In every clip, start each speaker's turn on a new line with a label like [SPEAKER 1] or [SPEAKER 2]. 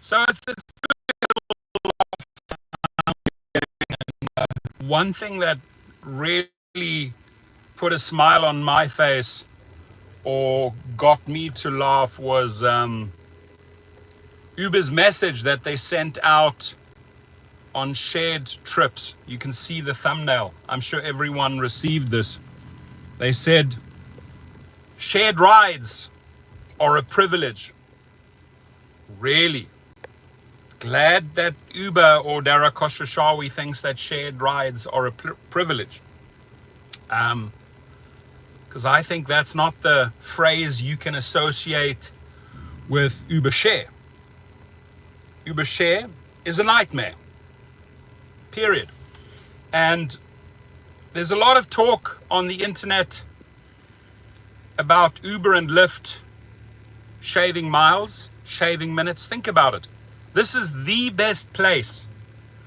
[SPEAKER 1] So it's one thing that really put a smile on my face or got me to laugh was Uber's message that they sent out on shared trips. You can see the thumbnail. I'm sure everyone received this. They said, shared rides are a privilege. Really? Glad that Uber or Dara Khosrowshahi thinks that shared rides are a privilege. Because I think that's not the phrase you can associate with Uber Share. Uber Share is a nightmare, period. And there's a lot of talk on the internet about Uber and Lyft shaving miles, shaving minutes. Think about it. This is the best place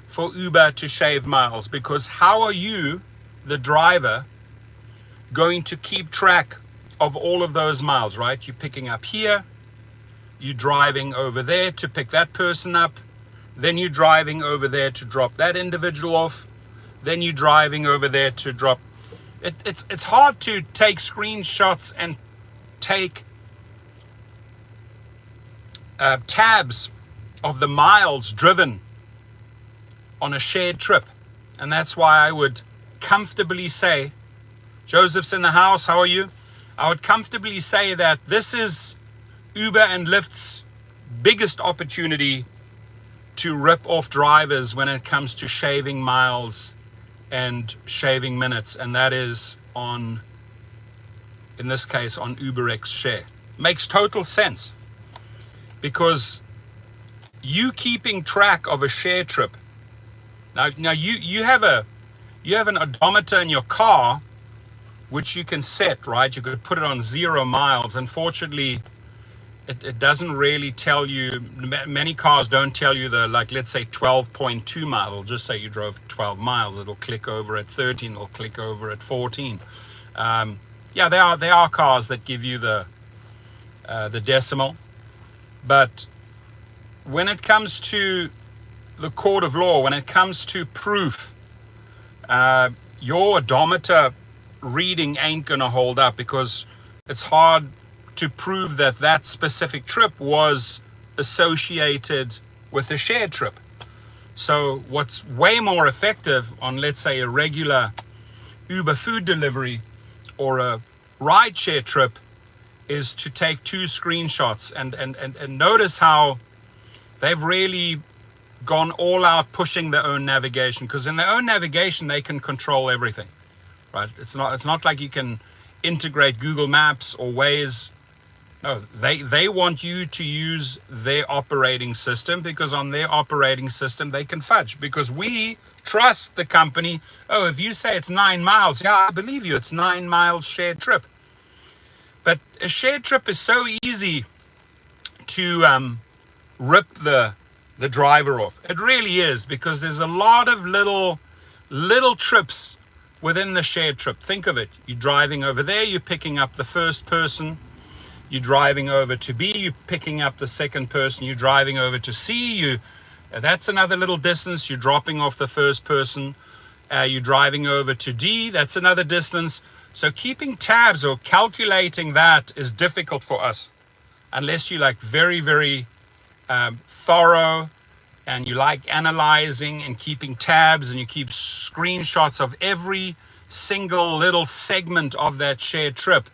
[SPEAKER 1] for Uber to shave miles, because how are you, the driver, going to keep track of all of those miles, right? You're picking up here, you're driving over there to pick that person up, then you're driving over there to drop that individual off, then you're driving over there to drop. It's hard to take screenshots and take tabs of the miles driven on a shared trip. And that's why I would comfortably say, Joseph's in the house, how are you? I would comfortably say that this is Uber and Lyft's biggest opportunity to rip off drivers when it comes to shaving miles and shaving minutes, and that is on, in this case, on UberX Share. Makes total sense, because you keeping track of a share trip. Now you have an odometer in your car, which you can set, right? You could put it on 0 miles. Unfortunately, it doesn't really tell you. Many cars don't tell you the, like, let's say 12.2 miles. It'll just say you drove 12 miles. It'll click over at 13. It'll click over at 14. Yeah, there are cars that give you the decimal, but when it comes to the court of law, when it comes to proof, your odometer reading ain't gonna hold up, because it's hard to prove that that specific trip was associated with a shared trip. So what's way more effective on, let's say, a regular Uber food delivery or a rideshare trip is to take 2 screenshots and notice how they've really gone all out pushing their own navigation, because in their own navigation they can control everything, right? It's not like you can integrate Google Maps or Waze. No, they want you to use their operating system, because on their operating system they can fudge, because we trust the company. Oh, if you say it's 9 miles, yeah, I believe you, it's 9 miles shared trip. But a shared trip is so easy to rip the driver off. It really is, because there's a lot of little trips within the shared trip. Think of it. You're driving over there, you're picking up the first person. You're driving over to B, you're picking up the second person. You're driving over to C, that's another little distance. You're dropping off the first person. You're driving over to D, that's another distance. So keeping tabs or calculating that is difficult for us, unless you like very, very thorough, and you like analyzing and keeping tabs, and you keep screenshots of every single little segment of that shared trip,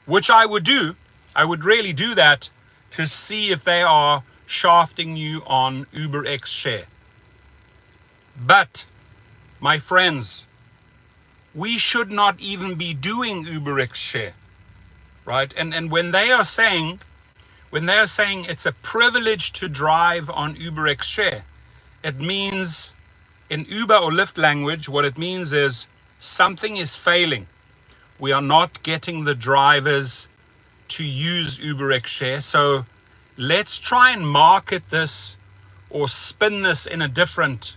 [SPEAKER 1] which I would do. I would really do that to see if they are shafting you on UberX Share. But my friends, we should not even be doing UberX Share, right? And when they are saying it's a privilege to drive on UberX Share, it means, in Uber or Lyft language, what it means is something is failing. We are not getting the drivers to use UberX Share. So let's try and market this or spin this in a different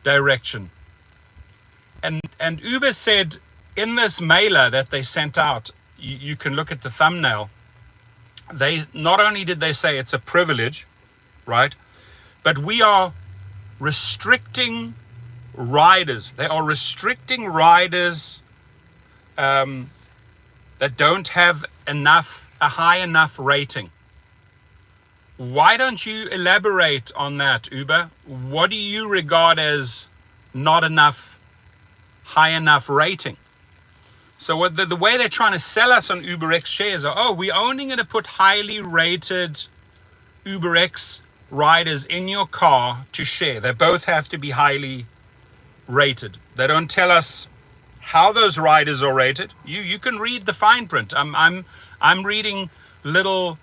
[SPEAKER 1] direction. And Uber said in this mailer that they sent out, you can look at the thumbnail, they not only did they say it's a privilege, right? But we are restricting riders. They are restricting riders that don't have a high enough rating. Why don't you elaborate on that, Uber? What do you regard as not enough, high enough rating? So what the way they're trying to sell us on UberX shares are, we're only going to put highly rated UberX riders in your car to share. They both have to be highly rated. They don't tell us how those riders are rated. You can read the fine print. I'm reading little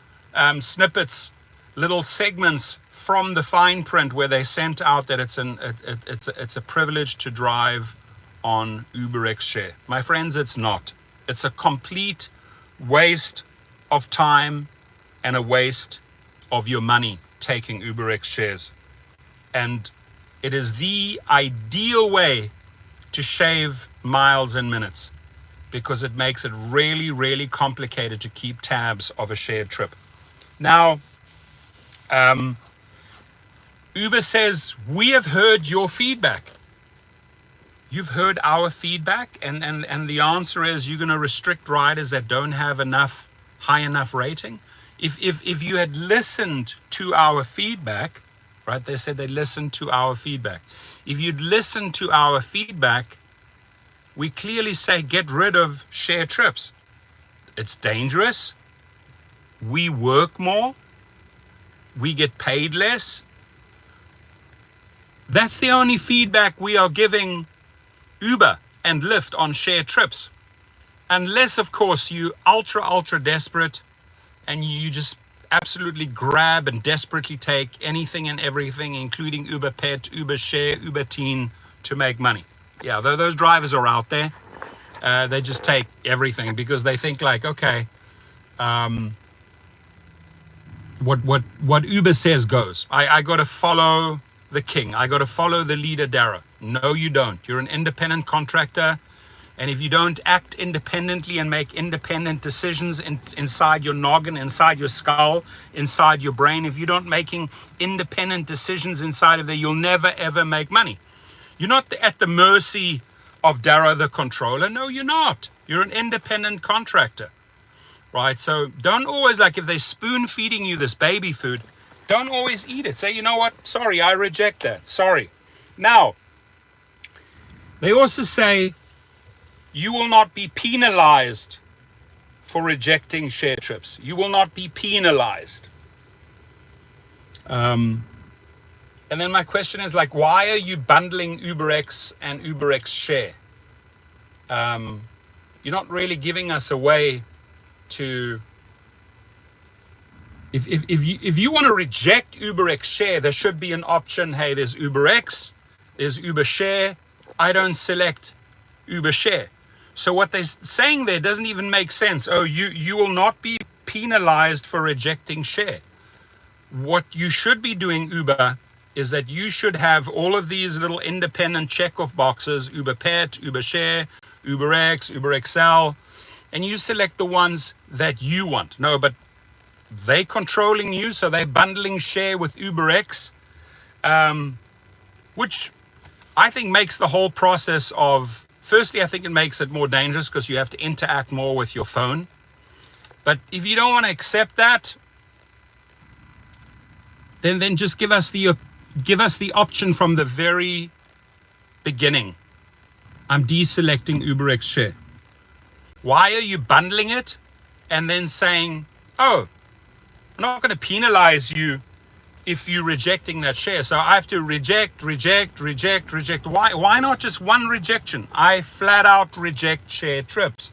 [SPEAKER 1] snippets, little segments from the fine print where they sent out that it's a privilege to drive on UberX Share. My friends, it's not. It's a complete waste of time and a waste of your money taking UberX shares. And it is the ideal way to shave miles and minutes, because it makes it really, really complicated to keep tabs of a shared trip. Now, Uber says, we have heard your feedback. You've heard our feedback, and the answer is you're going to restrict riders that don't have high enough rating. If you had listened to our feedback, right? They said they listened to our feedback. If you'd listened to our feedback, we clearly say get rid of share trips. It's dangerous. We work more. We get paid less. That's the only feedback we are giving Uber and Lyft on share trips. Unless, of course, you ultra desperate and you just absolutely grab and desperately take anything and everything, including Uber Pet, Uber Share, Uber Teen, to make money. Yeah, those drivers are out there. They just take everything because they think like, okay, what Uber says goes. I got to follow the king. I got to follow the leader, Dara. No, you don't. You're an independent contractor. And if you don't act independently and make independent decisions inside your noggin, inside your skull, inside your brain, if you're not making independent decisions inside of there, you'll never, ever make money. You're not at the mercy of Dara, the controller. No, you're not. You're an independent contractor, right? So don't always, like if they're spoon feeding you this baby food, don't always eat it. Say, you know what? Sorry, I reject that. Sorry. Now, they also say, you will not be penalized for rejecting share trips. You will not be penalized. And then my question is like, why are you bundling UberX and UberX Share? You're not really giving us a way to. If you want to reject UberX Share, there should be an option. Hey, there's UberX, there's Uber Share. I don't select Uber Share. So what they're saying there doesn't even make sense. Oh, you will not be penalized for rejecting share. What you should be doing, Uber, is that you should have all of these little independent check-off boxes, Uber Pet, Uber Share, UberX, Uber XL, and you select the ones that you want. No, but they're controlling you, so they're bundling share with UberX, which I think makes the whole process of, firstly, I think it makes it more dangerous because you have to interact more with your phone. But if you don't want to accept that, then just give us the option from the very beginning. I'm deselecting UberX Share. Why are you bundling it and then saying, oh, I'm not going to penalize you if you're rejecting that share? So I have to reject. Why not just one rejection? I flat out reject share trips.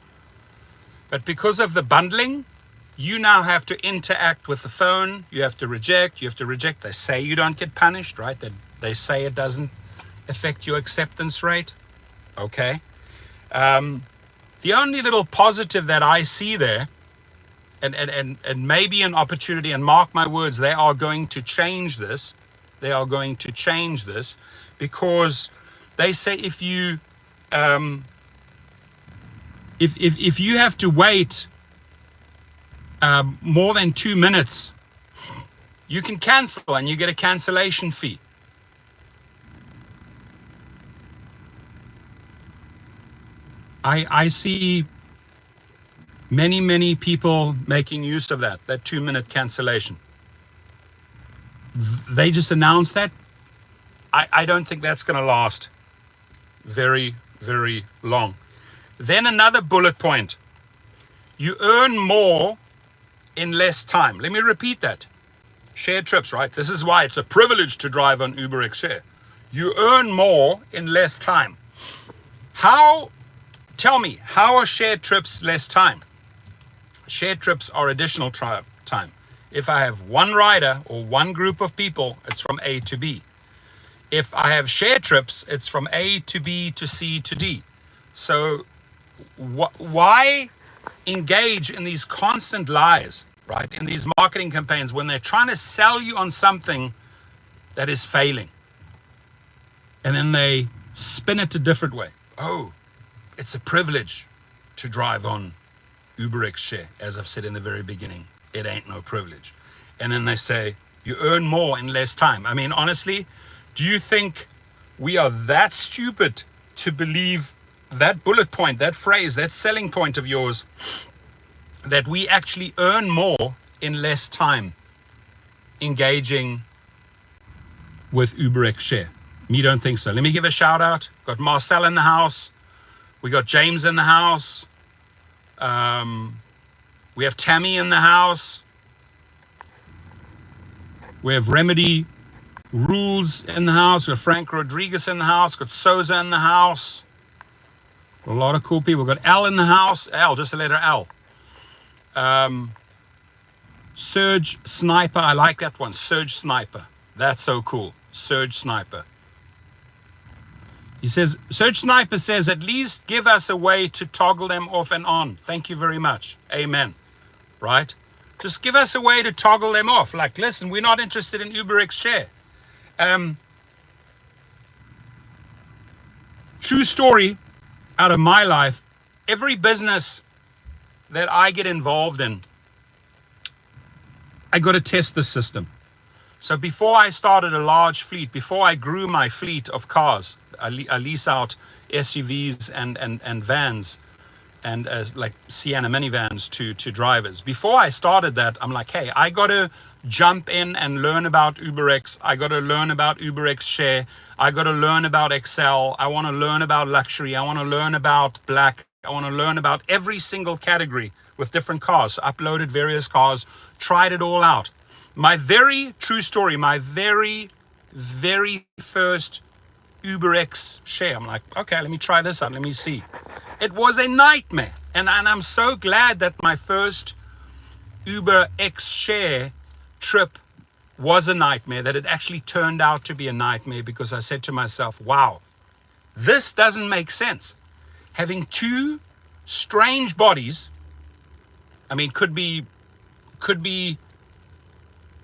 [SPEAKER 1] But because of the bundling, you now have to interact with the phone. You have to reject. They say you don't get punished, right? They say it doesn't affect your acceptance rate. Okay. The only little positive that I see there, and maybe an opportunity, and mark my words, they are going to change this. They are going to change this because they say if you if you have to wait more than 2 minutes You can cancel and you get a cancellation fee. I see many people making use of that 2-minute cancellation. They just announced that. I don't think that's going to last very long. Then another bullet point. You earn more in less time. Let me repeat that. Shared trips, right? This is why it's a privilege to drive on UberX Share. You earn more in less time. Tell me, how are shared trips less time? Shared trips are additional time. If I have one rider or one group of people, it's from A to B. If I have shared trips, it's from A to B to C to D. So why engage in these constant lies, right? In these marketing campaigns when they're trying to sell you on something that is failing. And then they spin it a different way. Oh, it's a privilege to drive on UberX Share. As I've said in the very beginning, it ain't no privilege. And then they say, you earn more in less time. I mean, honestly, do you think we are that stupid to believe that bullet point, that phrase, that selling point of yours, that we actually earn more in less time engaging with UberX Share? Me don't think so. Let me give a shout out. Got Marcel in the house. We got James in the house. We have Tammy in the house. We have Remedy Rules in the house. We got Frank Rodriguez in the house. Got Souza in the house. A lot of cool people. We've got Al in the house. Al, just the letter L. Surge Sniper. I like that one. Surge Sniper. That's so cool. Surge Sniper. He says, Surge Sniper says, at least give us a way to toggle them off and on. Thank you very much. Amen. Right? Just give us a way to toggle them off. Like, listen, we're not interested in UberX Share. True story out of my life. Every business that I get involved in, I got to test the system. So before I started a large fleet, before I grew my fleet of cars, I lease out SUVs and vans and like Sienna minivans to drivers. Before I started that, I'm like, hey, I got to jump in and learn about UberX. I got to learn about UberX Share. I got to learn about Excel. I want to learn about luxury. I want to learn about black. I want to learn about every single category with different cars. So uploaded various cars, tried it all out. My very true story, my very first UberX Share. I'm like, okay, let me try this out. Let me see. It was a nightmare. And I'm so glad that my first UberX Share trip was a nightmare, that it actually turned out to be a nightmare, because I said to myself, wow, this doesn't make sense. Having two strange bodies, I mean, could be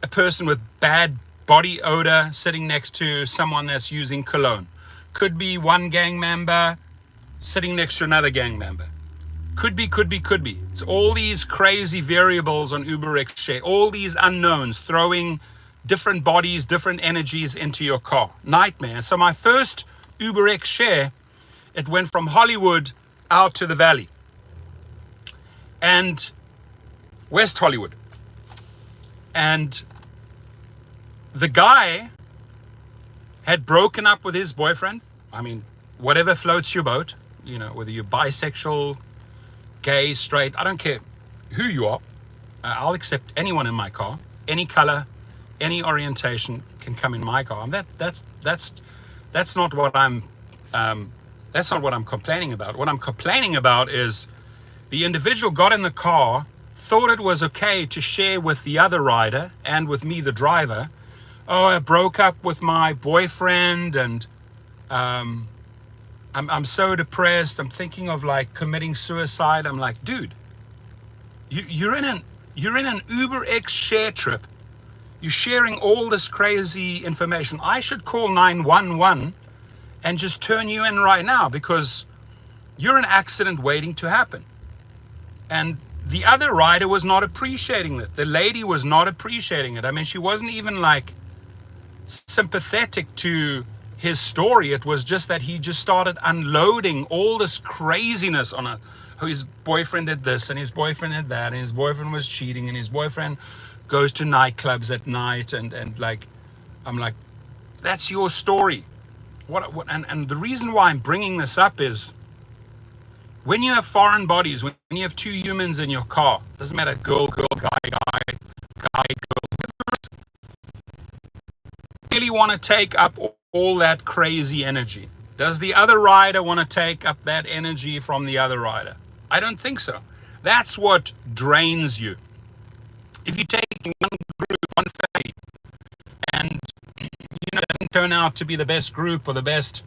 [SPEAKER 1] a person with bad body odor sitting next to someone that's using cologne. Could be one gang member sitting next to another gang member. Could be. It's all these crazy variables on UberX Share, all these unknowns, throwing different bodies, different energies into your car. Nightmare. So my first UberX Share, it went from Hollywood out to the Valley and West Hollywood. And the guy had broken up with his boyfriend. I mean, whatever floats your boat, you know, whether you're bisexual, gay, straight, I don't care who you are. I'll accept anyone in my car, any color, any orientation can come in my car. And that's not what I'm complaining about. What I'm complaining about is the individual got in the car, thought it was okay to share with the other rider and with me, the driver. Oh, I broke up with my boyfriend and I'm so depressed. I'm thinking of like committing suicide. I'm like, dude, you're in an UberX Share trip. You're sharing all this crazy information. I should call 911 and just turn you in right now, because you're an accident waiting to happen. And the other rider was not appreciating it. The lady was not appreciating it. I mean, she wasn't even like sympathetic to his story. It was just that he just started unloading all this craziness on her. Oh, his boyfriend did this and his boyfriend did that and his boyfriend was cheating and his boyfriend goes to nightclubs at night and like, I'm like, that's your story. And the reason why I'm bringing this up is when you have foreign bodies, when you have two humans in your car, doesn't matter, girl, guy, really want to take up all that crazy energy? Does the other rider want to take up that energy from the other rider? I don't think so. That's what drains you. If you take one group, one family, and it doesn't turn out to be the best group or the best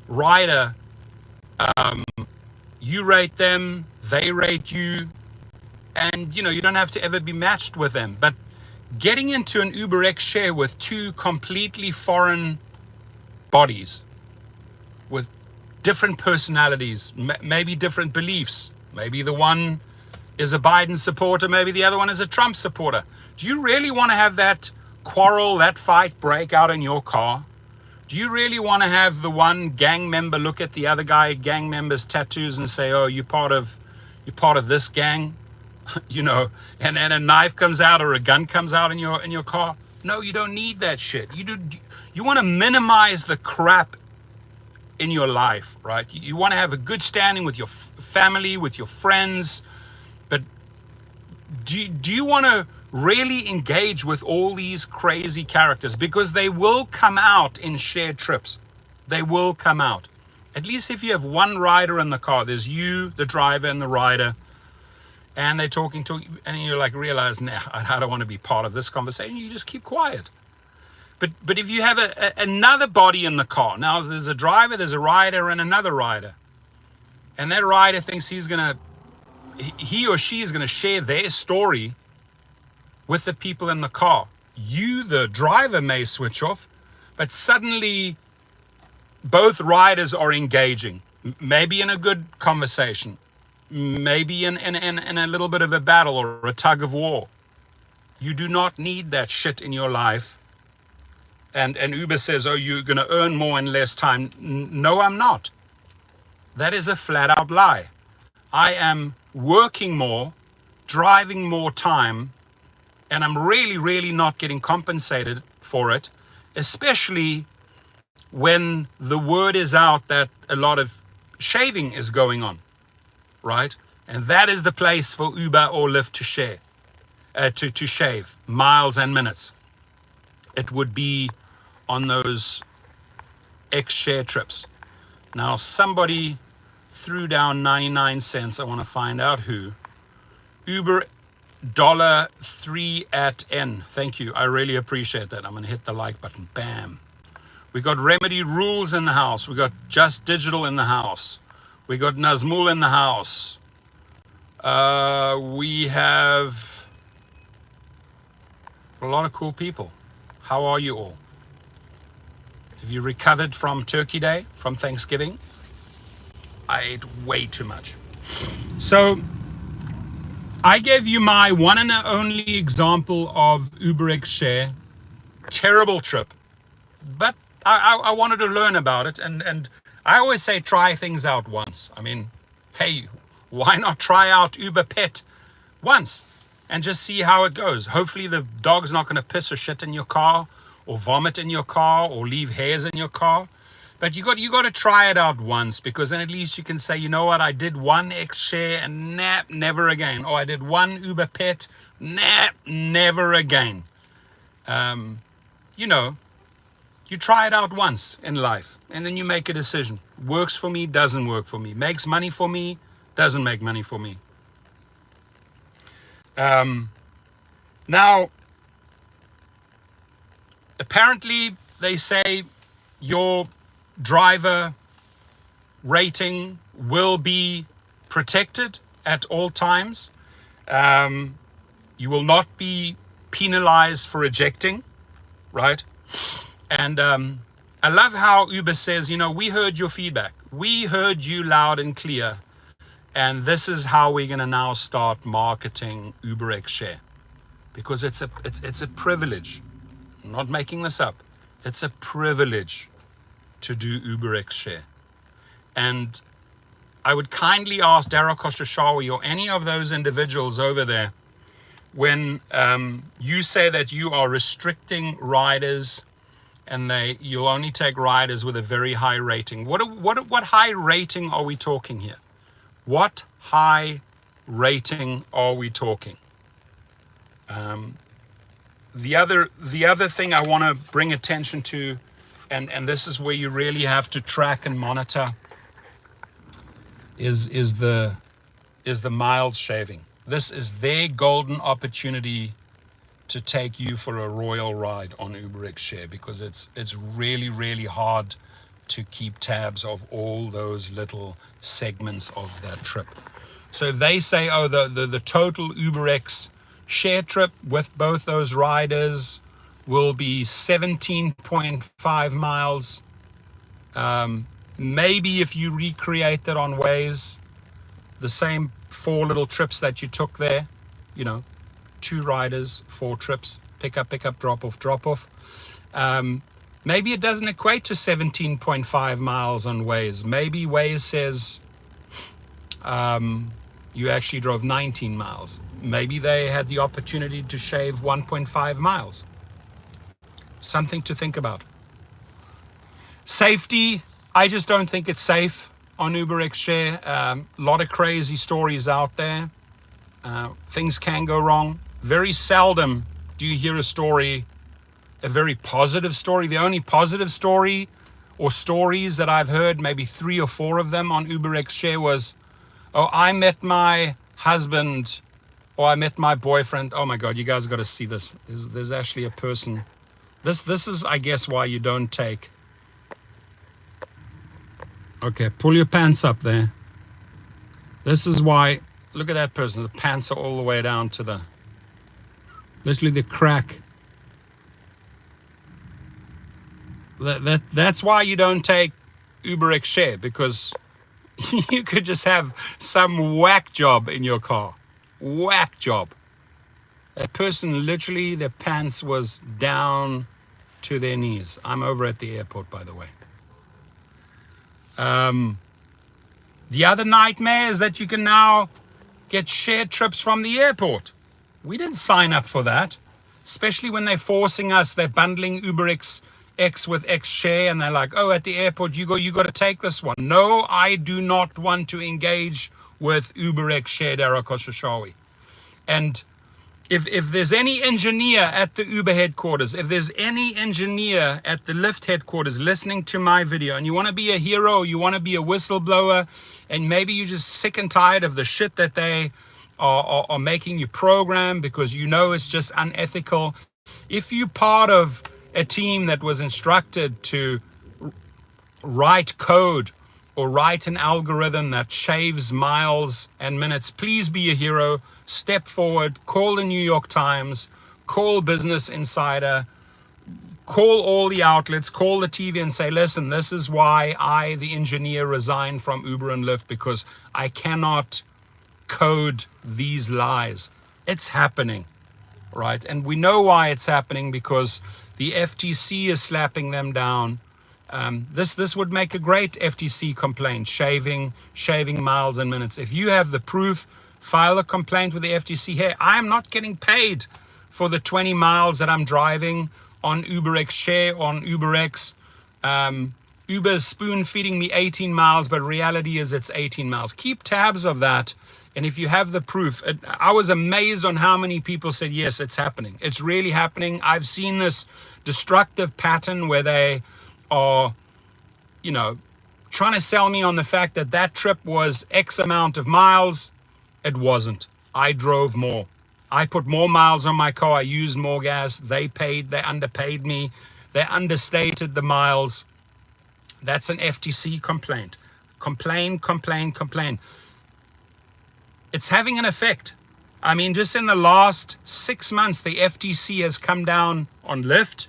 [SPEAKER 1] rider, you rate them, they rate you, and you don't have to ever be matched with them. But getting into an UberX share with two completely foreign bodies, with different personalities, maybe different beliefs, maybe the one is a Biden supporter, maybe the other one is a Trump supporter. Do you really want to have that quarrel, that fight break out in your car? Do you really want to have the one gang member look at the other gang member's tattoos and say, oh, you're part of this gang? And a knife comes out or a gun comes out in your car? No, you don't need that shit. You want to minimize the crap in your life, right? You want to have a good standing with your family, with your friends, but do you want to really engage with all these crazy characters? Because they will come out in shared trips. They will come out. At least if you have one rider in the car, there's you, the driver, and the rider, and they're talking to you, and you realize, nah, I don't want to be part of this conversation. You just keep quiet. But if you have another body in the car, now there's a driver, there's a rider, and another rider, and that rider thinks he or she is going to share their story with the people in the car. You, the driver, may switch off, but suddenly both riders are engaging, maybe in a good conversation, maybe in a little bit of a battle or a tug of war. You do not need that shit in your life. And Uber says, oh, you're going to earn more in less time. No, I'm not. That is a flat out lie. I am working more, driving more time, and I'm really, really not getting compensated for it, especially when the word is out that a lot of shaving is going on, right? And that is the place for Uber or Lyft to share, to shave miles and minutes. It would be on those X-share trips. Now, somebody threw down 99 cents. I want to find out who. Uber $3 at N. Thank you. I really appreciate that. I'm going to hit the like button. Bam. We got Remedy Rules in the house. We got Just Digital in the house. We got Nazmul in the house. We have a lot of cool people. How are you all? Have you recovered from Turkey Day, from Thanksgiving? I ate way too much. So I gave you my one and only example of UberX share. Terrible trip. But I wanted to learn about it. And I always say try things out once. I mean, hey, why not try out Uber Pet once and just see how it goes? Hopefully the dog's not going to piss or shit in your car or vomit in your car or leave hairs in your car. But you got to try it out once, because then at least you can say, you know what, I did one X share and nah, never again. Or I did one Uber Pet, nah, never again. You try it out once in life and then you make a decision. Works for me, doesn't work for me. Makes money for me, doesn't make money for me. Now, apparently they say your driver rating will be protected at all times. You will not be penalized for ejecting, right? And I love how Uber says, we heard your feedback. We heard you loud and clear. And this is how we're going to now start marketing UberX Share, because it's a privilege. I'm not making this up. It's a privilege to do UberX Share. And I would kindly ask Darryl Khosrowshahi or any of those individuals over there, when you say that you are restricting riders and you'll only take riders with a very high rating. What high rating are we talking here? What high rating are we talking? The other thing I want to bring attention to, and this is where you really have to track and monitor, is the miles shaving. This is their golden opportunity to take you for a royal ride on UberX Share, because it's really, really hard to keep tabs of all those little segments of that trip. So if they say, oh, the total UberX Share trip with both those riders will be 17.5 miles. Maybe if you recreate that on Waze, the same 4 little trips that you took there, 2 riders, 4 trips, pick up, drop off. Maybe it doesn't equate to 17.5 miles on Waze. Maybe Waze says you actually drove 19 miles. Maybe they had the opportunity to shave 1.5 miles. Something to think about. Safety, I just don't think it's safe on UberX Share. A lot of crazy stories out there. Things can go wrong. Very seldom do you hear a very positive story. The only positive story or stories that I've heard, maybe 3 or 4 of them on UberX Share, was, oh, I met my husband, or I met my boyfriend. Oh my God, you guys got to see this. There's actually a person. This is, I guess, why you don't take. Okay, pull your pants up there. This is why, look at that person. The pants are all the way down to literally the crack. That's why you don't take UberX Share, because you could just have some whack job in your car. Whack job. That person, literally, their pants was down to their knees. I'm over at the airport, by the way. The other nightmare is that you can now get shared trips from the airport. We didn't sign up for that, especially when they're forcing us. They're bundling UberX X with X Share, and they're like, oh, at the airport, you got to take this one. No, I do not want to engage with UberX Share, Darryl Khosrowshahi. And if there's any engineer at the Uber headquarters, if there's any engineer at the Lyft headquarters listening to my video, and you want to be a hero, you want to be a whistleblower, and maybe you're just sick and tired of the shit that they are making you program because it's just unethical. If you're part of a team that was instructed to write code or write an algorithm that shaves miles and minutes, please be a hero. Step forward, call the New York Times, call Business Insider, call all the outlets, call the TV and say, listen, this is why I, the engineer, resigned from Uber and Lyft, because I cannot code these lies. It's happening, right? And we know why it's happening, because the FTC is slapping them down. This would make a great FTC complaint, shaving miles and minutes. If you have the proof, file a complaint with the FTC. Hey, I'm not getting paid for the 20 miles that I'm driving on UberX Share, on UberX. Uber's spoon feeding me 18 miles, but reality is it's 18 miles. Keep tabs of that. And if you have the proof, I was amazed on how many people said, yes, it's happening. It's really happening. I've seen this destructive pattern where they are, trying to sell me on the fact that that trip was X amount of miles. It wasn't. I drove more. I put more miles on my car. I used more gas. They underpaid me. They understated the miles. That's an FTC complaint. Complain. It's having an effect. I mean, just in the last 6 months, the FTC has come down on Lyft,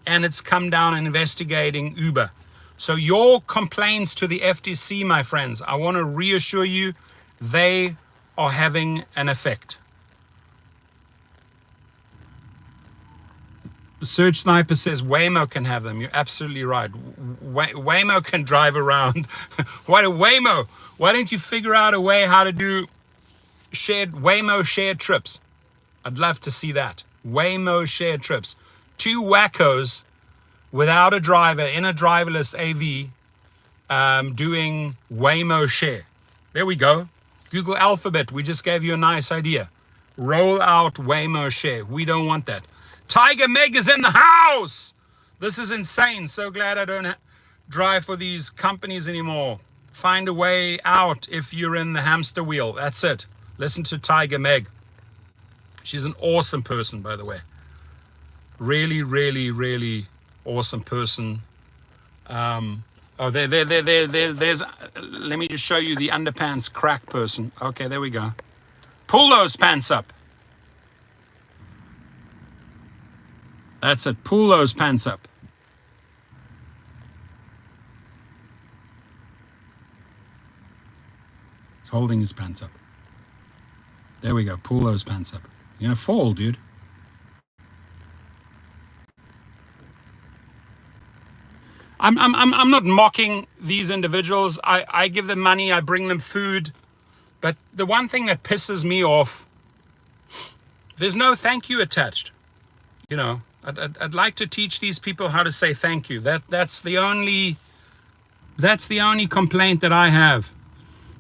[SPEAKER 1] and it's come down investigating Uber. So your complaints to the FTC, my friends, I want to reassure you, they are having an effect. Search Sniper says Waymo can have them. You're absolutely right. Waymo can drive around. Waymo? Why don't you figure out a way how to do Waymo shared trips? I'd love to see that. Waymo shared trips. Two wackos without a driver in a driverless AV doing Waymo share. There we go. Google Alphabet, we just gave you a nice idea. Roll out Waymo share. We don't want that. Tiger Meg is in the house. This is insane. So glad I don't drive for these companies anymore. Find a way out if you're in the hamster wheel. That's it. Listen to Tiger Meg. She's an awesome person, by the way. Really, really, really awesome person. There's, let me just show you the underpants crack person. Okay, there we go. Pull those pants up. That's it. Pull those pants up. He's holding his pants up. There we go. Pull those pants up. You're gonna fall, dude. I'm not mocking these individuals. I give them money. I bring them food. But the one thing that pisses me off, there's no thank you attached. You know, I'd like to teach these people how to say thank you. That's the only complaint that I have.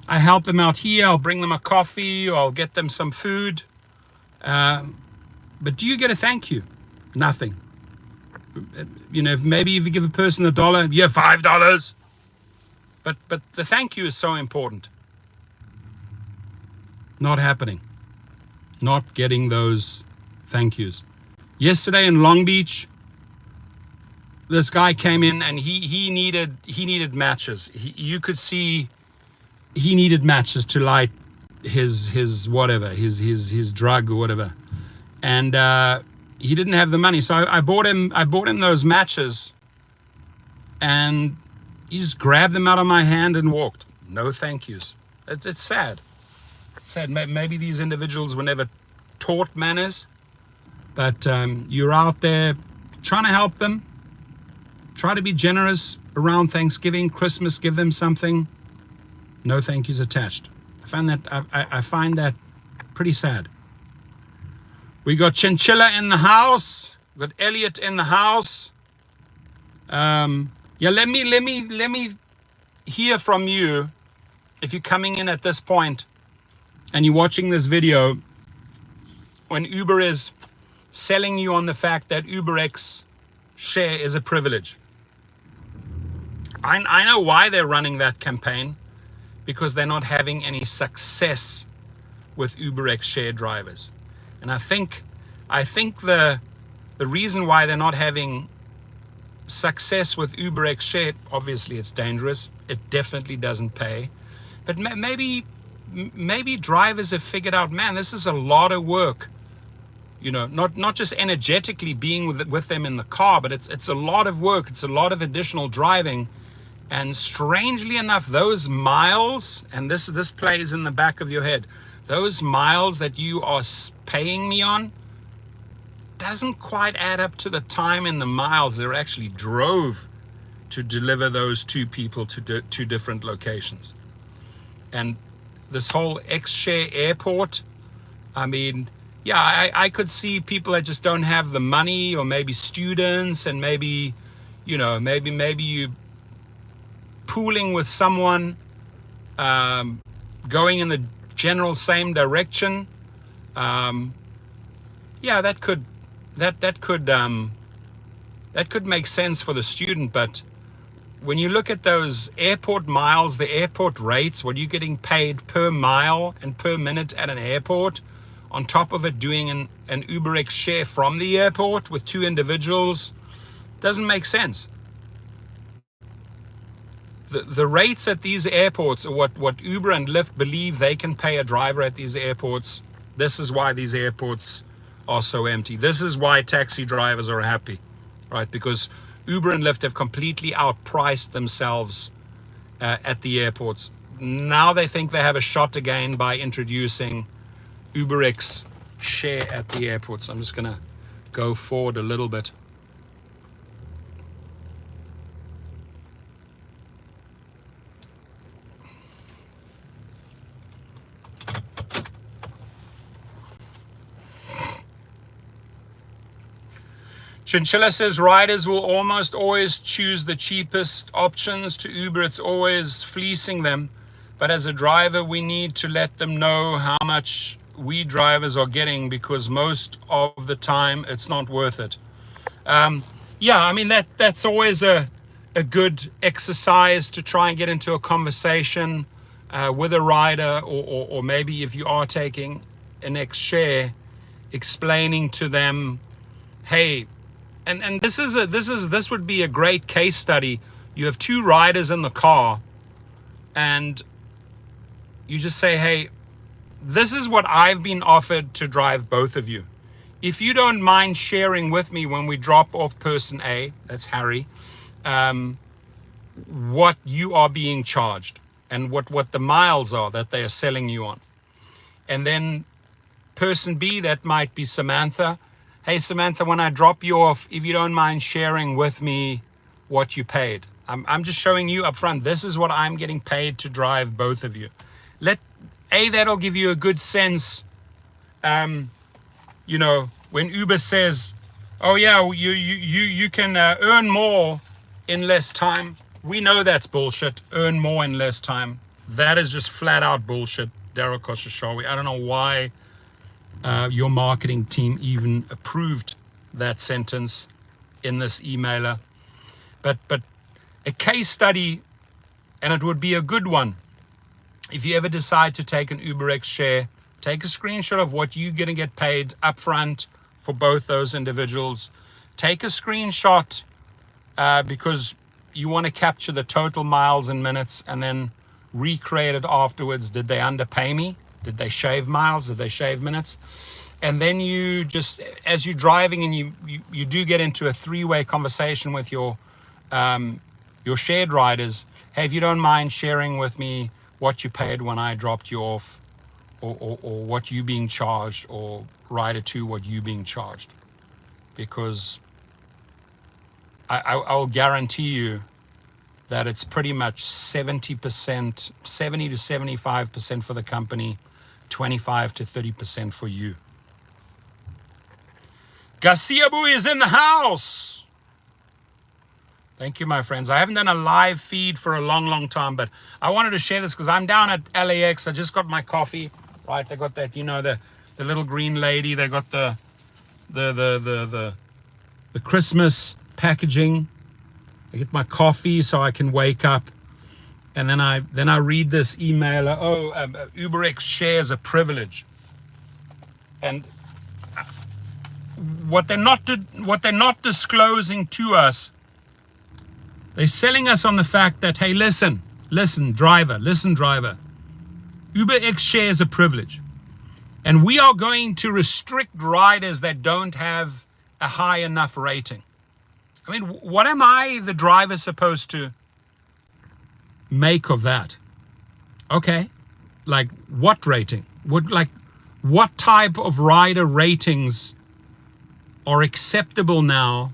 [SPEAKER 1] I help them out here. I'll bring them a coffee, or I'll get them some food. But do you get a thank you? Nothing. You know, maybe if you give a person $1, you have $5. But the thank you is so important. Not happening. Not getting those thank yous. Yesterday in Long Beach, this guy came in and he needed matches. You could see he needed matches to light his whatever, his drug or whatever, and he didn't have the money. So I bought him those matches, and he just grabbed them out of my hand and walked. No thank yous. It's sad. Sad. Maybe these individuals were never taught manners. But you're out there trying to help them. Try to be generous around Thanksgiving, Christmas, give them something. No thank yous attached. I find that pretty sad. We got Chinchilla in the house. We got Elliot in the house. Yeah, let me hear from you if you're coming in at this point and you're watching this video when Uber is selling you on the fact that UberX share is a privilege. I know why they're running that campaign, because they're not having any success with UberX share drivers. And I think the reason why they're not having success with UberX share, obviously it's dangerous. It definitely doesn't pay. But maybe drivers have figured out, man, this is a lot of work. You know, not just energetically being with them in the car, but it's a lot of work. It's a lot of additional driving. And strangely enough, those miles, and this plays in the back of your head, those miles that you are paying me on doesn't quite add up to the time and the miles they actually drove to deliver those two people to two different locations. And this whole X-Share airport, I mean, yeah, I could see people that just don't have the money, or maybe students, and maybe you pooling with someone, going in the general same direction. Yeah, that could make sense for the student, but when you look at those airport miles, the airport rates, what you're getting paid per mile and per minute at an airport, on top of it doing an UberX share from the airport with two individuals, doesn't make sense. The rates at these airports are what Uber and Lyft believe they can pay a driver at these airports. This is why these airports are so empty. This is why taxi drivers are happy, right? Because Uber and Lyft have completely outpriced themselves at the airports. now they think they have a shot again by introducing UberX share at the airport. So I'm just going to go forward a little bit. Chinchilla says riders will almost always choose the cheapest options to Uber. It's always fleecing them. But as a driver, we need to let them know how much we drivers are getting, because most of the time it's not worth it. Yeah, I mean, that's always a good exercise to try and get into a conversation with a rider, or maybe if you are taking an X share, explaining to them, hey, and this would be a great case study. You have two riders in the car, and you just say, hey, this is what I've been offered to drive both of you. If you don't mind sharing with me when we drop off person A, that's Harry, what you are being charged and what the miles are that they are selling you on. And then person B, that might be Samantha. Hey, Samantha, when I drop you off, if you don't mind sharing with me what you paid. I'm just showing you up front, this is what I'm getting paid to drive both of you. That'll give you a good sense, you know, when Uber says, oh yeah, you can earn more in less time. We know that's bullshit. Earn more in less time. That is just flat out bullshit, Daryl Koshashawi. I don't know why your marketing team even approved that sentence in this emailer. But a case study, and it would be a good one. If you ever decide to take an UberX share, take a screenshot of what you're going to get paid upfront for both those individuals. Take a screenshot because you want to capture the total miles and minutes, and then recreate it afterwards. Did they underpay me? Did they shave miles? Did they shave minutes? And then you just, as you're driving and you do get into a three-way conversation with your shared riders, hey, if you don't mind sharing with me what you paid when I dropped you off, or what you being charged, or rider 2, what you being charged. Because I'll guarantee you that it's pretty much 70%, 70 to 75% for the company, 25 to 30% for you. Garcia Bui is in the house. Thank you, my friends. I haven't done a live feed for a long time, but I wanted to share this because I'm down at LAX. I just got my coffee. Right, they got that, you know, the little green lady. They got the Christmas packaging. I get my coffee so I can wake up, and then I read this email. UberX shares a privilege, and what they're not disclosing to us. They're selling us on the fact that, hey, listen, driver. UberX shares a privilege. And we are going to restrict riders that don't have a high enough rating. I mean, what am I, the driver, supposed to make of that? Okay, like what rating? What type of rider ratings are acceptable now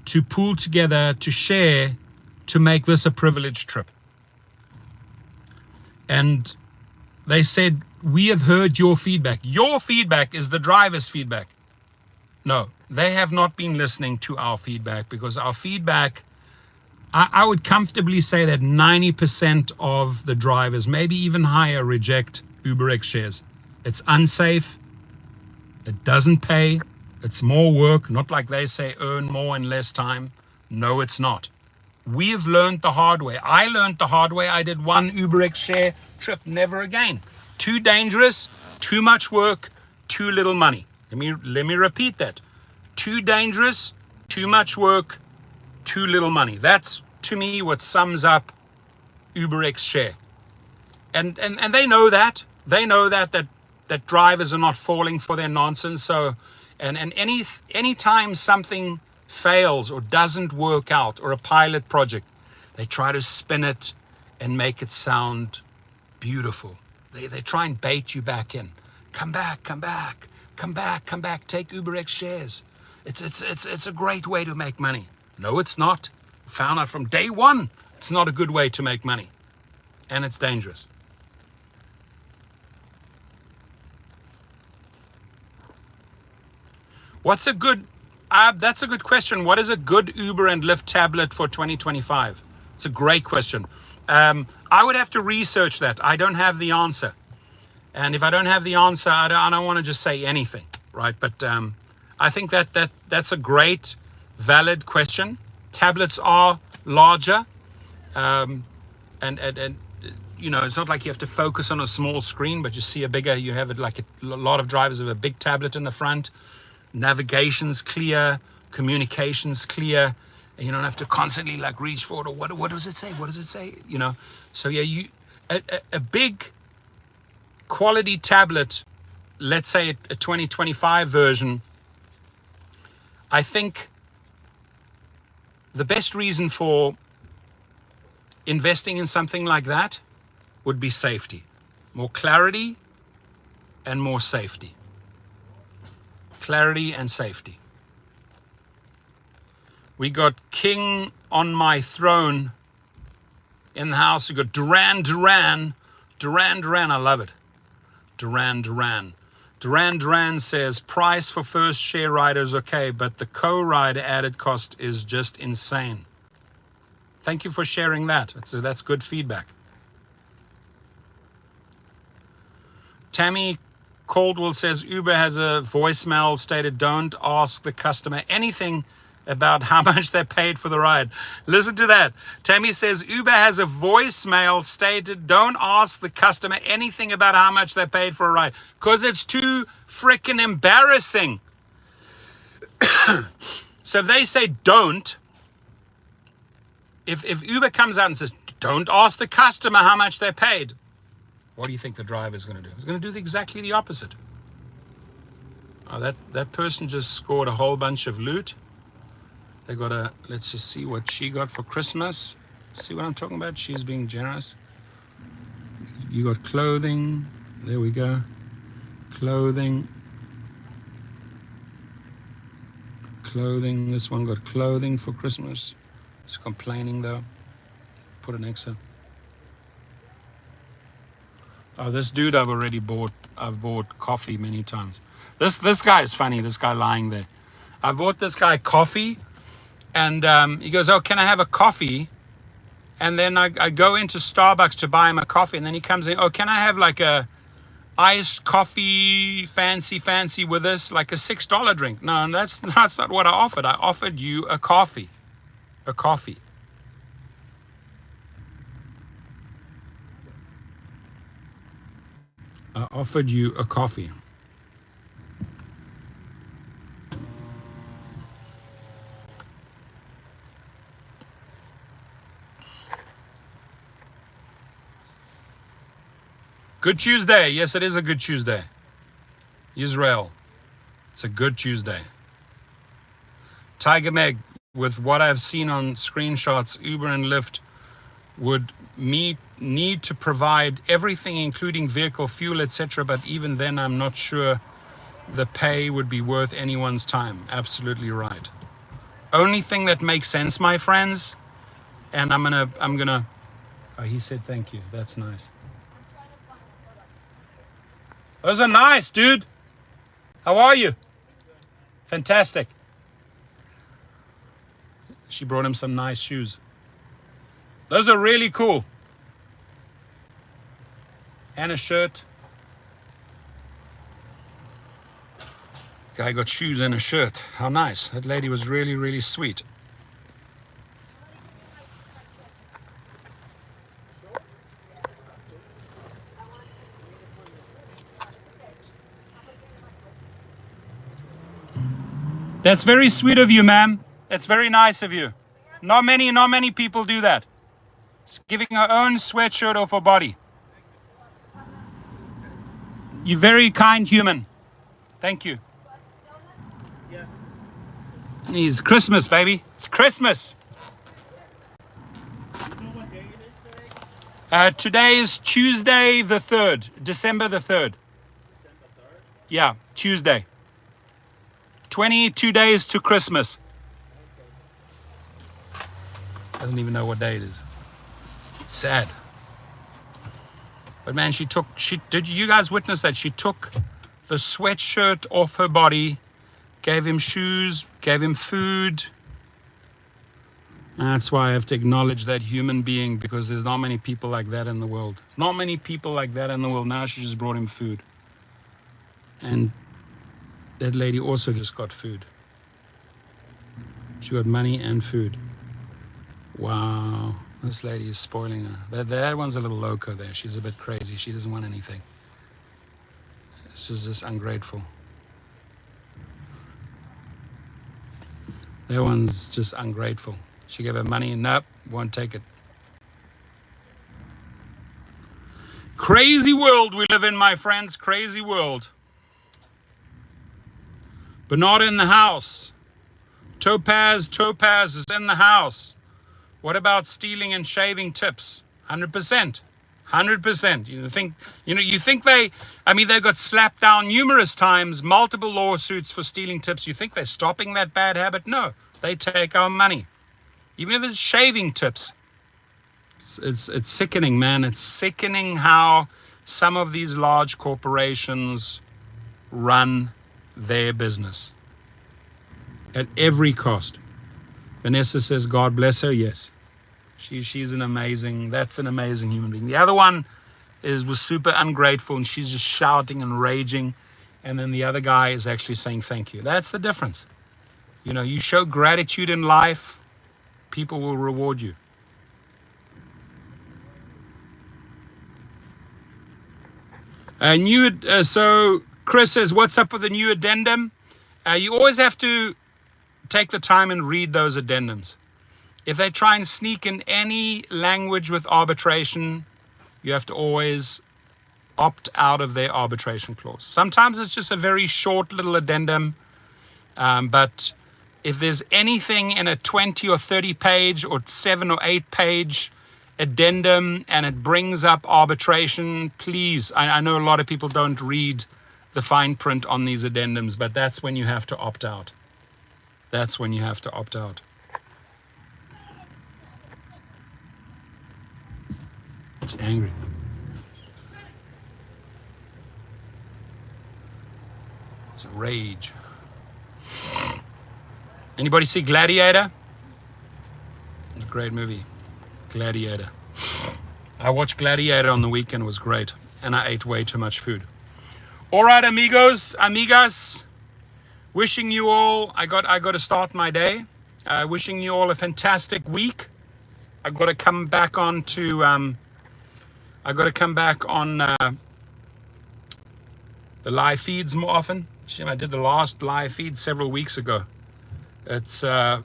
[SPEAKER 1] to pool together, to share, to make this a privileged trip? And they said, we have heard your feedback. Your feedback is the driver's feedback. No, they have not been listening to our feedback, because our feedback, I would comfortably say that 90% of the drivers, maybe even higher, reject UberX shares. It's unsafe. It doesn't pay. It's more work. Not like they say, earn more in less time. No, it's not. We've learned the hard way. I learned the hard way. I did one UberX share trip, never again. Too dangerous, too much work, too little money. Let me repeat that. Too dangerous, too much work, too little money. That's, to me, what sums up UberX share. And they know that. They know that drivers are not falling for their nonsense. So, and any time something fails or doesn't work out, or a pilot project, they try to spin it and make it sound beautiful. They try and bait you back in. Come back, come back, come back, come back. Take UberX shares. It's a great way to make money. No, it's not. Found out from day one, it's not a good way to make money. And it's dangerous. What's a good, that's a good question. What is a good Uber and Lyft tablet for 2025? It's a great question. I would have to research that. I don't have the answer. And if I don't have the answer, I don't want to just say anything, right? But I think that's a great, valid question. Tablets are larger. And you know, it's not like you have to focus on a small screen, but you see a bigger, you have it like a lot of drivers have a big tablet in the front. Navigation's clear, communication's clear, and you don't have to constantly like reach forward or what does it say? What does it say? You know, so yeah, a big quality tablet, let's say a 2025 version. I think the best reason for investing in something like that would be safety, more clarity and more safety. Clarity and safety. We got King on my throne in the house. We got Duran. I love it. Duran says price for first share riders okay, but the co-rider added cost is just insane. Thank you for sharing that. That's good feedback. Tammy Caldwell says Uber has a voicemail stated don't ask the customer anything about how much they paid for the ride. Listen to that. Tammy says Uber has a voicemail stated don't ask the customer anything about how much they paid for a ride because it's too freaking embarrassing. So if they say don't, if Uber comes out and says don't ask the customer how much they paid, what do you think the driver is going to do? He's going to do exactly the opposite. Oh, that person just scored a whole bunch of loot. They got let's just see what she got for Christmas. See what I'm talking about? She's being generous. You got clothing. There we go. Clothing. This one got clothing for Christmas. It's complaining though. Put an extra. Oh, this dude I've bought coffee many times. This guy is funny, this guy lying there. I bought this guy coffee and he goes, oh, can I have a coffee? And then I go into Starbucks to buy him a coffee and then he comes in, oh, can I have like a iced coffee, fancy with this, like a $6 drink? No, that's not what I offered. I offered you a coffee. A coffee. I offered you a coffee. Good Tuesday. Yes, it is a good Tuesday. Israel. It's a good Tuesday. Tiger Meg, with what I've seen on screenshots, Uber and Lyft would need to provide everything, including vehicle fuel, etc. But even then, I'm not sure the pay would be worth anyone's time. Absolutely right. Only thing that makes sense, my friends, and I'm gonna. Oh, he said thank you. That's nice. Those are nice, dude. How are you? Fantastic. She brought him some nice shoes. Those are really cool. And a shirt. Guy got shoes and a shirt. How nice. That lady was really, really sweet. That's very sweet of you, ma'am. That's very nice of you. Not many people do that. It's giving her own sweatshirt off her body. You're very kind human. Thank you. Yes. It's Christmas, baby. It's Christmas. Today is Tuesday the 3rd, December the 3rd. Yeah, Tuesday. 22 days to Christmas. Doesn't even know what day it is. It's sad. But man, did you guys witness that? She took the sweatshirt off her body, gave him shoes, gave him food. And that's why I have to acknowledge that human being, because there's not many people like that in the world. Not many people like that in the world. Now she just brought him food. And that lady also just got food. She got money and food. Wow. This lady is spoiling her. That one's a little loco there. She's a bit crazy. She doesn't want anything. She's just ungrateful. That one's just ungrateful. She gave her money and nope, won't take it. Crazy world we live in, my friends. Crazy world. But not in the house. Topaz is in the house. What about stealing and shaving tips? 100%. 100%. You think they got slapped down numerous times, multiple lawsuits for stealing tips. You think they're stopping that bad habit? No, they take our money. Even if it's shaving tips. It's sickening, man. It's sickening how some of these large corporations run their business at every cost. Vanessa says, God bless her. Yes. That's an amazing human being. The other one was super ungrateful and she's just shouting and raging. And then the other guy is actually saying thank you. That's the difference. You show gratitude in life, people will reward you. So Chris says, what's up with the new addendum? You always have to take the time and read those addendums. If they try and sneak in any language with arbitration, you have to always opt out of their arbitration clause. Sometimes it's just a very short little addendum, but if there's anything in a 20 or 30 page or 7 or 8 page addendum and it brings up arbitration, please, I know a lot of people don't read the fine print on these addendums, but that's when you have to opt out. That's when you have to opt out. Just angry. It's a rage. Anybody see Gladiator? It's a great movie. Gladiator. I watched Gladiator on the weekend. It was great. And I ate way too much food. All right, amigos, amigas. Wishing you all, I got to start my day. Wishing you all a fantastic week. I've got to come back on the live feeds more often. I did the last live feed several weeks ago. It's good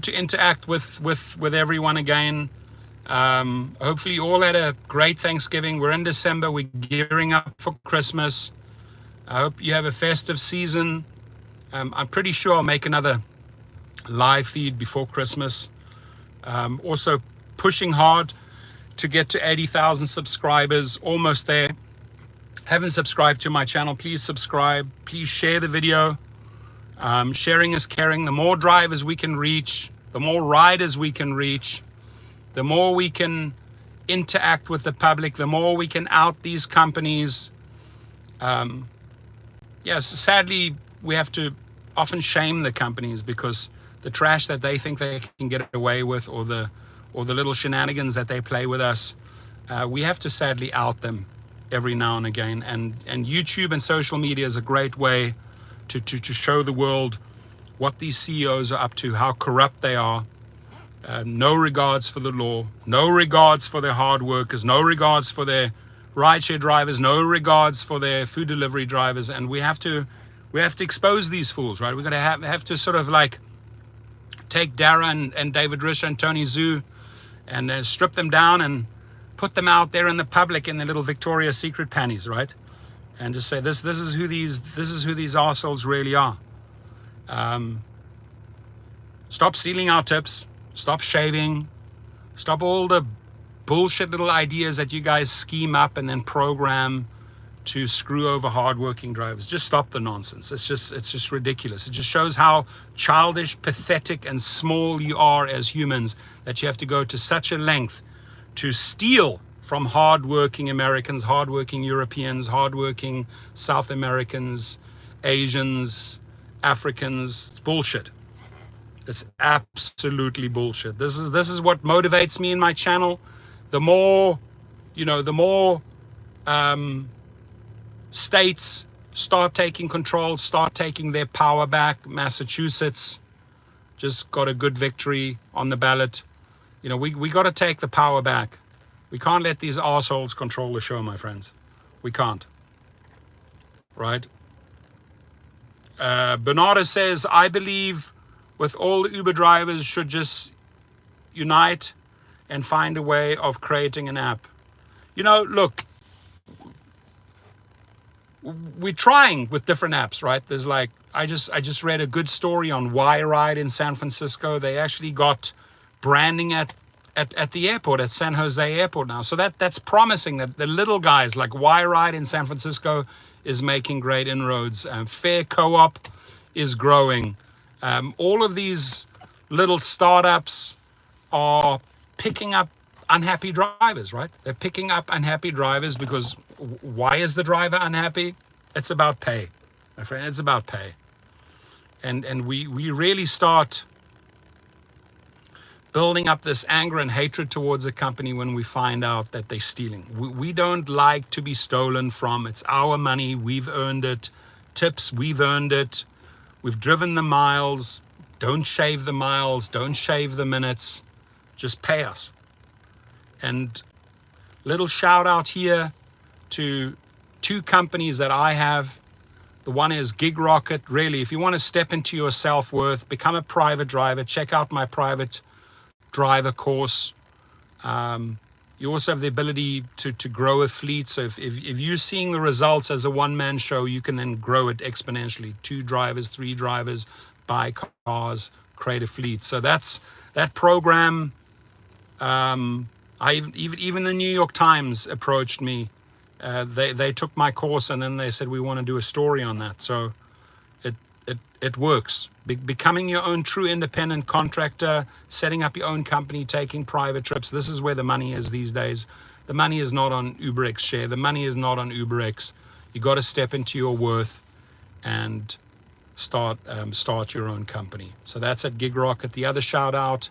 [SPEAKER 1] to interact with everyone again. Hopefully you all had a great Thanksgiving. We're in December. We're gearing up for Christmas. I hope you have a festive season. I'm pretty sure I'll make another live feed before Christmas. Also pushing hard to get to 80,000 subscribers, almost there. Haven't subscribed to my channel, please subscribe. Please share the video. Sharing is caring. The more drivers we can reach, the more riders we can reach, the more we can interact with the public, the more we can out these companies. Yes, sadly, we have to often shame the companies because the trash that they think they can get away with, or the little shenanigans that they play with us, we have to sadly out them every now and again. And YouTube and social media is a great way to show the world what these CEOs are up to, how corrupt they are. No regards for the law, no regards for their hard workers, no regards for their rideshare drivers, no regards for their food delivery drivers. And we have to expose these fools, right? We're going to have to sort of like take Dara and David Risher and Tony Zhu and strip them down and put them out there in the public in their little Victoria's Secret panties, right? And just say this is who these arseholes really are. Stop stealing our tips. Stop shaving. Stop all the bullshit little ideas that you guys scheme up and then program to screw over hardworking drivers. Just stop the nonsense. It's just ridiculous. It just shows how childish, pathetic, and small you are as humans, that you have to go to such a length to steal from hardworking Americans, hardworking Europeans, hardworking South Americans, Asians, Africans. It's bullshit. It's absolutely bullshit. This is what motivates me in my channel. The more, states start taking control, start taking their power back. Massachusetts just got a good victory on the ballot. We got to take the power back. We can't let these assholes control the show, my friends. We can't. Right? Bernardo says, I believe with all the Uber drivers should just unite and find a way of creating an app. Look, we're trying with different apps, right? There's like, I just read a good story on Y-Ride in San Francisco. They actually got branding at the airport, at San Jose airport now. So that's promising that the little guys like Y-Ride in San Francisco is making great inroads. Fair Co-op is growing. All of these little startups are picking up unhappy drivers, right? They're picking up unhappy drivers because why is the driver unhappy? It's about pay, my friend. It's about pay. And we really start building up this anger and hatred towards a company when we find out that they're stealing. We don't like to be stolen from. It's our money. We've earned it. Tips, we've earned it. We've driven the miles. Don't shave the miles. Don't shave the minutes. Just pay us. And little shout out here to two companies that I have. The one is Gig Rocket. Really, if you want to step into your self-worth, become a private driver, check out my private driver course. You also have the ability to grow a fleet. So if you're seeing the results as a one-man show, you can then grow it exponentially. 2 drivers, 3 drivers, buy cars, create a fleet. So that's that program. Even the New York Times approached me. They took my course and then they said, we want to do a story on that. So it works. Becoming your own true independent contractor, setting up your own company, taking private trips. This is where the money is these days. The money is not on UberX Share. The money is not on UberX. You got to step into your worth and start your own company. So that's at Gig Rocket. The other shout out,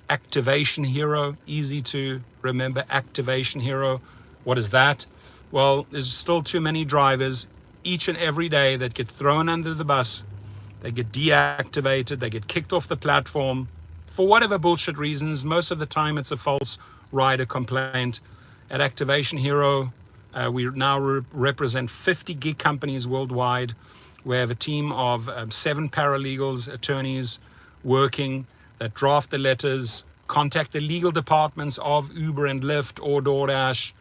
[SPEAKER 1] Activation Hero, easy to remember. Activation Hero. What is that? Well, there's still too many drivers each and every day that get thrown under the bus. They get deactivated, they get kicked off the platform for whatever bullshit reasons. Most of the time it's a false rider complaint. At Activation Hero, we now represent 50 gig companies worldwide. We have a team of 7 paralegals, attorneys working that draft the letters, contact the legal departments of Uber and Lyft or DoorDash,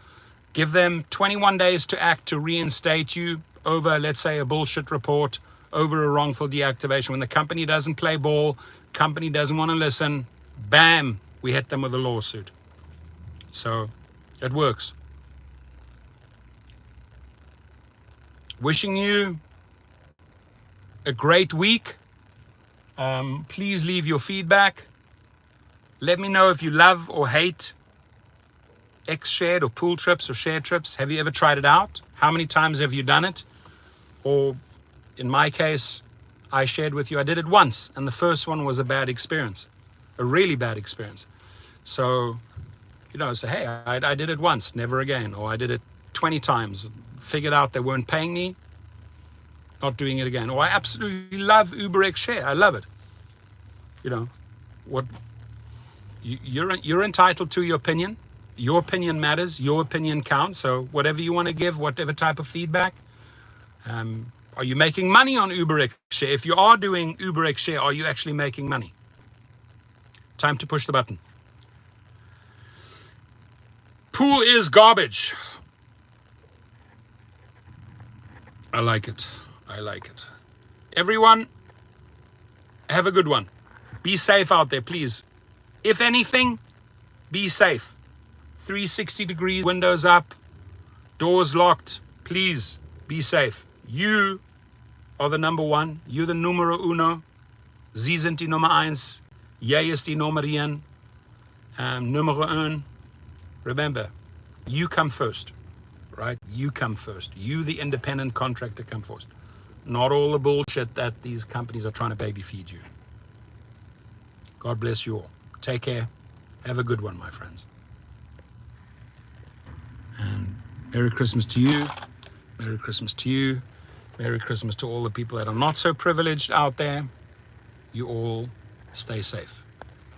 [SPEAKER 1] give them 21 days to act to reinstate you over, let's say, a bullshit report, over a wrongful deactivation. When the company doesn't play ball, company doesn't want to listen, bam, we hit them with a lawsuit. So it works. Wishing you a great week. Please leave your feedback. Let me know if you love or hate X-shared or pool trips or share trips. Have you ever tried it out? How many times have you done it? Or in my case, I shared with you, I did it once, and the first one was a bad experience, a really bad experience. So, say, hey, I did it once, never again. Or I did it 20 times, figured out they weren't paying me, not doing it again. Or I absolutely love UberX Share. I love it. You're entitled to your opinion. Your opinion matters. Your opinion counts. So whatever you want to give, whatever type of feedback. Are you making money on UberX Share? If you are doing UberX Share, are you actually making money? Time to push the button. Pool is garbage. I like it. I like it. Everyone, have a good one. Be safe out there, please. If anything, be safe. 360 degrees, windows up, doors locked. Please be safe. You are the number one. You're the numero uno. Sie sind die Nummer eins. Jij is die Nummer één. Numero un. Remember, you come first, right? You come first. You, the independent contractor, come first. Not all the bullshit that these companies are trying to baby feed you. God bless you all. Take care. Have a good one, my friends. And Merry Christmas to you. Merry Christmas to you. Merry Christmas to all the people that are not so privileged out there. You all stay safe.